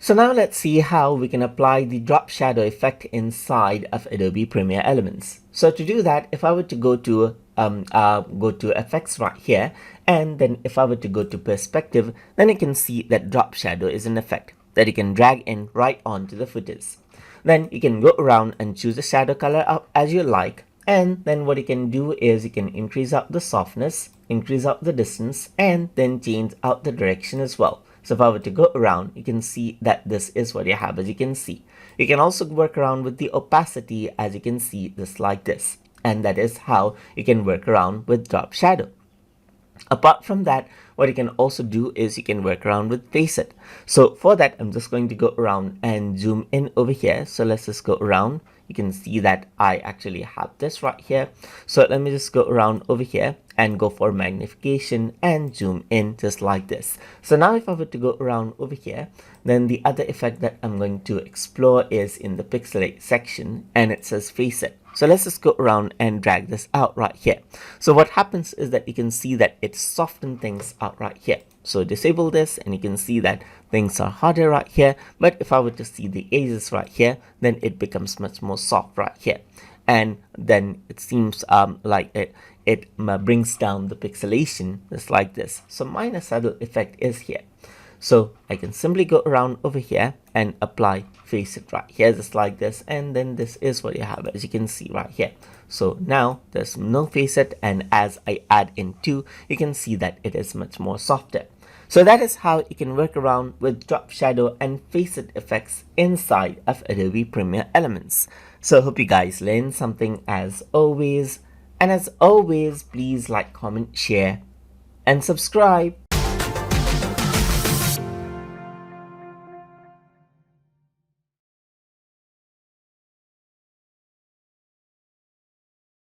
So now let's see how we can apply the drop shadow effect inside of Adobe Premiere Elements. So to do that, if I were to go to effects right here, and then if I were to go to perspective, then you can see that drop shadow is an effect that you can drag in right onto the footers. Then you can go around and choose the shadow color up as you like, and then what you can do is you can increase out the softness, increase out the distance, and then change out the direction as well. So if I were to go around, you can see that this is what you have, as you can see. You can also work around with the opacity, as you can see, just like this. And that is how you can work around with drop shadow. Apart from that, what you can also do is you can work around with Facet. So for that, I'm just going to go around and zoom in over here. So let's just go around. You can see that I actually have this right here. So let me just go around over here and go for magnification and zoom in just like this. So now if I were to go around over here, then the other effect that I'm going to explore is in the pixelate section, and it says Facet. So let's just go around and drag this out right here. So what happens is that you can see that it softens things out right here. So disable this and you can see that things are harder right here. But if I were to see the edges right here, then it becomes much more soft right here. And then it seems like it brings down the pixelation just like this. So minor saddle effect is here. So I can simply go around over here and apply Facet right here just like this, and then this is what you have, as you can see right here. So now there's no Facet, and as I add in 2, you can see that it is much more softer. So that is how you can work around with drop shadow and Facet effects inside of Adobe Premiere Elements. So hope you guys learned something as always, and as always, please like, comment, share, and subscribe.